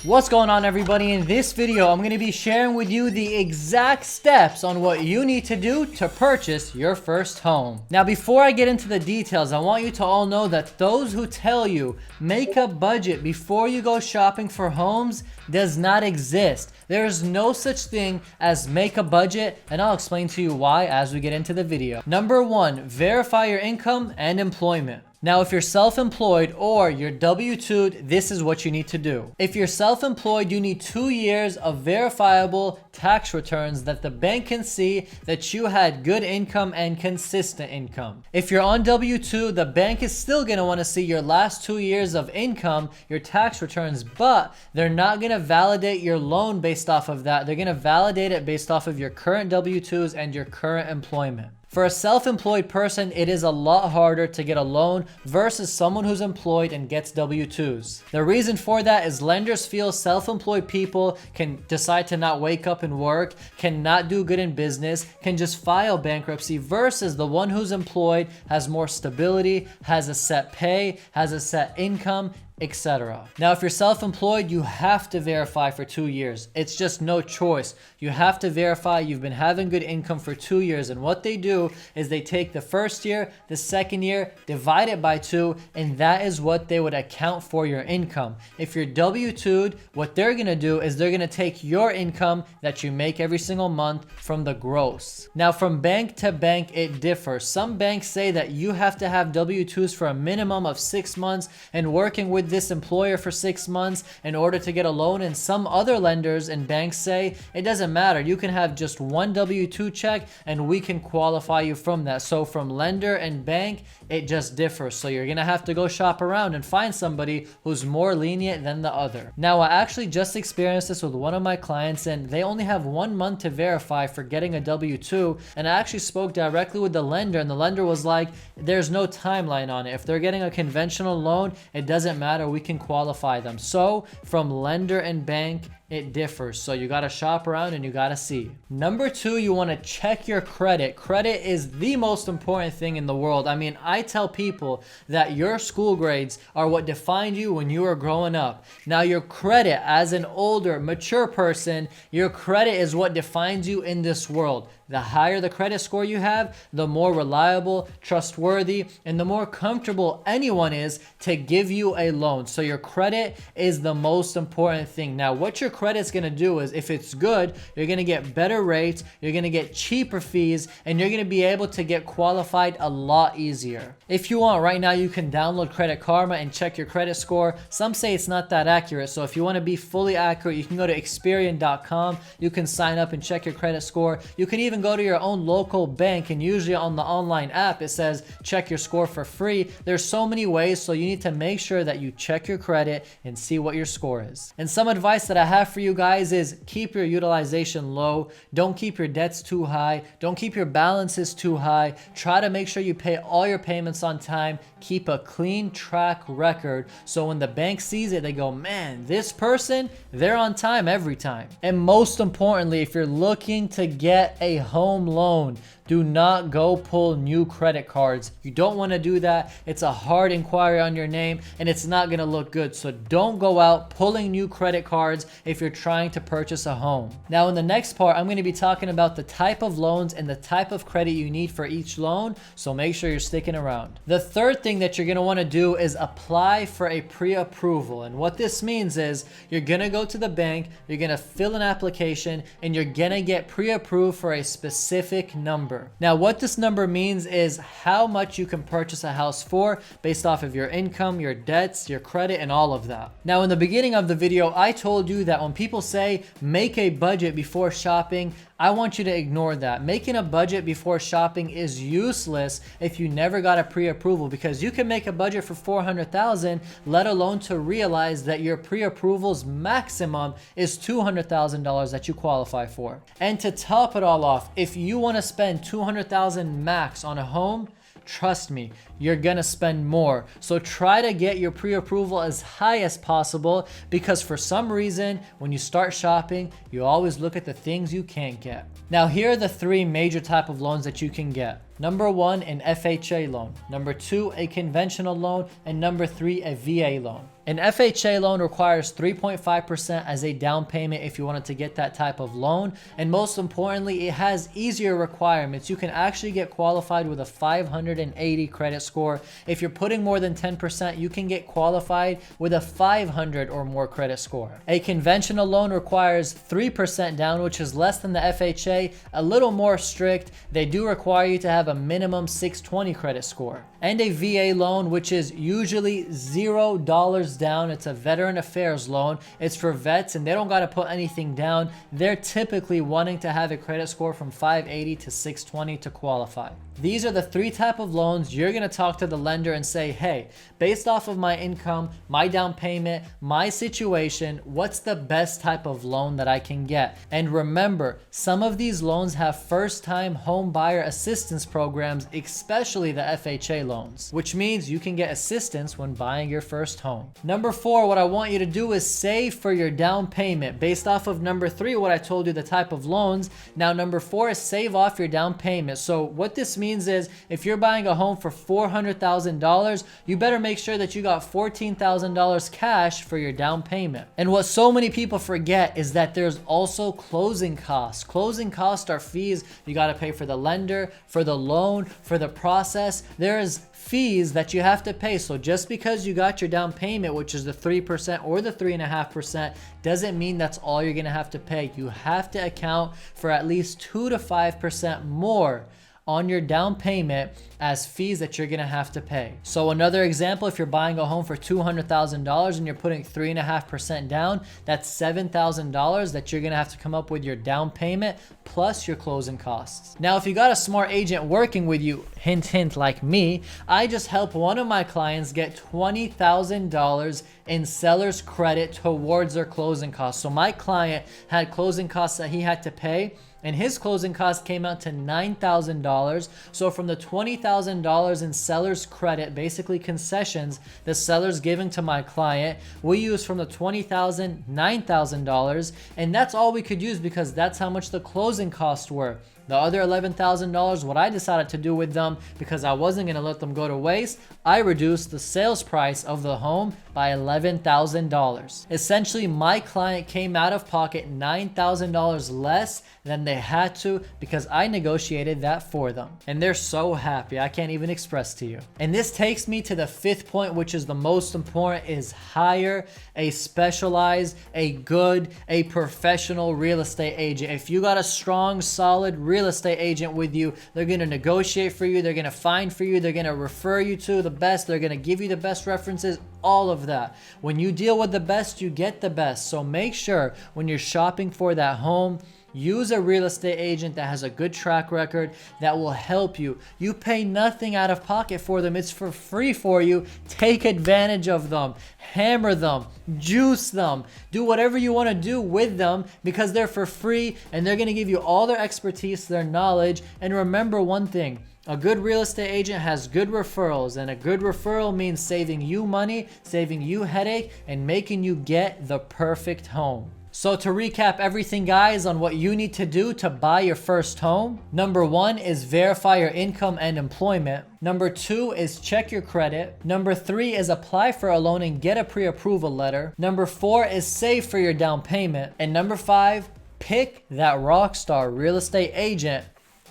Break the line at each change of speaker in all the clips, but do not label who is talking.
What's going on, everybody? In this video, I'm going to be sharing with you the exact steps on what you need to do to purchase your first home. Now, before I get into the details, I want you to all know that those who tell you make a budget before you go shopping for homes does not exist. There is no such thing as make a budget, and I'll explain to you why as we get into the video. Number one, verify your income and employment. Now, if you're self-employed or you're W-2'd, this is what you need to do. If you're self-employed, you need 2 years of verifiable tax returns that the bank can see that you had good income and consistent income. If you're on W-2, the bank is still gonna wanna see your last 2 years of income, your tax returns, but they're not gonna validate your loan based off of that. They're gonna validate it based off of your current W-2s and your current employment. For a self-employed person, it is a lot harder to get a loan versus someone who's employed and gets W-2s. The reason for that is lenders feel self-employed people can decide to not wake up and work, cannot do good in business, can just file bankruptcy, versus the one who's employed has more stability, has a set pay, has a set income, etc. Now, if you're self-employed, you have to verify for 2 years. It's just no choice. You have to verify you've been having good income for 2 years. And what they do is they take the first year, the second year, divide it by 2, and that is what they would account for your income. If you're W-2'd, what they're gonna do is they're gonna take your income that you make every single month from the gross. Now, from bank to bank, it differs. Some banks say that you have to have W-2s for a minimum of 6 months and working with this employer for 6 months in order to get a loan, and some other lenders and banks say it doesn't matter, you can have just one W-2 check and we can qualify you from that. So from lender and bank, it just differs. So you're gonna have to go shop around and find somebody who's more lenient than the other. Now, I actually just experienced this with one of my clients, and they only have 1 month to verify for getting a W-2, and I actually spoke directly with the lender, and the lender was like, there's no timeline on it. If they're getting a conventional loan, it doesn't matter, we can qualify them. So from lender and bank, it differs. So you gotta shop around and you gotta see. Number two, you wanna check your credit. Credit is the most important thing in the world. I mean, I tell people that your school grades are what defined you when you were growing up. Now, your credit as an older, mature person, your credit is what defines you in this world. The higher the credit score you have, the more reliable, trustworthy, and the more comfortable anyone is to give you a loan. So your credit is the most important thing. Now, what your credit's gonna do is, if it's good, you're gonna get better rates, you're gonna get cheaper fees, and you're gonna be able to get qualified a lot easier. If you want, right now you can download Credit Karma and check your credit score. Some say it's not that accurate, so if you wanna be fully accurate, you can go to Experian.com, you can sign up and check your credit score. You can even go to your own local bank, and usually on the online app it says check your score for free. There's so many ways, so you need to make sure that you check your credit and see what your score is. And some advice that I have for you guys is keep your utilization low. Don't keep your debts too high. Don't keep your balances too high. Try to make sure you pay all your payments on time. Keep a clean track record, so when the bank sees it, they go, man, this person, they're on time every time. And most importantly, if you're looking to get a home loan, do not go pull new credit cards. You don't want to do that. It's a hard inquiry on your name and it's not going to look good. So don't go out pulling new credit cards if you're trying to purchase a home. Now, in the next part, I'm going to be talking about the type of loans and the type of credit you need for each loan. So make sure you're sticking around. The third thing that you're going to want to do is apply for a pre-approval. And what this means is you're going to go to the bank, you're going to fill an application, and you're going to get pre-approved for a specific number. Now, what this number means is how much you can purchase a house for based off of your income, your debts, your credit, and all of that. Now, in the beginning of the video, I told you that when people say make a budget before shopping, I want you to ignore that. Making a budget before shopping is useless if you never got a pre-approval, because you can make a budget for $400,000, let alone to realize that your pre-approval's maximum is $200,000 that you qualify for. And to top it all off, if you want to spend $200,000 max on a home, trust me, you're gonna spend more. So try to get your pre-approval as high as possible, because for some reason, when you start shopping, you always look at the things you can't get. Now, here are the 3 major type of loans that you can get. Number 1, an FHA loan. Number 2, a conventional loan. And number 3, a VA loan. An FHA loan requires 3.5% as a down payment if you wanted to get that type of loan. And most importantly, it has easier requirements. You can actually get qualified with a 580 credit score. If you're putting more than 10%, you can get qualified with a 500 or more credit score. A conventional loan requires 3% down, which is less than the FHA, a little more strict. They do require you to have a minimum 620 credit score. And a VA loan, which is usually $0 down. It's a veteran affairs loan. It's for vets and they don't got to put anything down. They're typically wanting to have a credit score from 580 to 620 to qualify. These are the three type of loans you're going to talk to the lender and say, hey, based off of my income, my down payment, my situation, what's the best type of loan that I can get? And remember, some of these loans have first-time home buyer assistance programs, especially the FHA loans, which means you can get assistance when buying your first home. Number 4, what I want you to do is save for your down payment. Based off of number 3, what I told you, the type of loans. Now, number 4 is save off your down payment. So what this means is if you're buying a home for $400,000, you better make sure that you got $14,000 cash for your down payment. And what so many people forget is that there's also closing costs. Closing costs are fees you got to pay for the lender, for the loan, for the process. There's fees that you have to pay. So just because you got your down payment, which is the 3% or the 3.5%, doesn't mean that's all you're going to have to pay. You have to account for at least 2 to 5% more on your down payment as fees that you're gonna have to pay. So another example, if you're buying a home for $200,000 and you're putting 3.5% down, that's $7,000 that you're gonna have to come up with your down payment plus your closing costs. Now, if you got a smart agent working with you, hint, hint, like me, I just helped one of my clients get $20,000 in seller's credit towards their closing costs. So my client had closing costs that he had to pay, and his closing cost came out to $9,000. So from the $20,000 in seller's credit, basically concessions the seller's giving to my client, we use from the $20,000, $9,000, and that's all we could use because that's how much the closing costs were. The other $11,000, what I decided to do with them, because I wasn't going to let them go to waste, I reduced the sales price of the home by $11,000. Essentially, my client came out of pocket $9,000 less than they had to because I negotiated that for them. And they're so happy, I can't even express to you. And this takes me to the 5th point, which is the most important, is hire a specialized, a good, a professional real estate agent. If you got a strong, solid real estate agent with you, they're going to negotiate for you, they're going to find for you, they're going to refer you to the best, they're going to give you the best references, all of that. When you deal with the best, you get the best. So make sure when you're shopping for that home, use a real estate agent that has a good track record that will help you. You pay nothing out of pocket for them. It's for free for you. Take advantage of them. Hammer them. Juice them. Do whatever you want to do with them because they're for free and they're going to give you all their expertise, their knowledge. And remember one thing. A good real estate agent has good referrals, and a good referral means saving you money, saving you headache, and making you get the perfect home. So to recap everything, guys, on what you need to do to buy your first home. Number 1 is verify your income and employment. Number 2 is check your credit. Number 3 is apply for a loan and get a pre-approval letter. Number 4 is save for your down payment. And number 5, pick that rockstar real estate agent,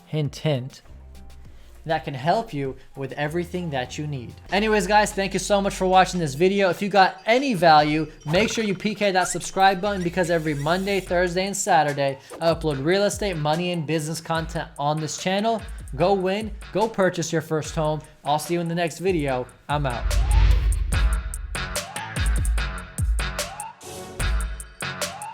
hint, hint, that can help you with everything that you need. Anyways, guys, thank you so much for watching this video. If you got any value, make sure you PK that subscribe button because every Monday, Thursday, and Saturday, I upload real estate, money, and business content on this channel. Go win, go purchase your first home. I'll see you in the next video. I'm out.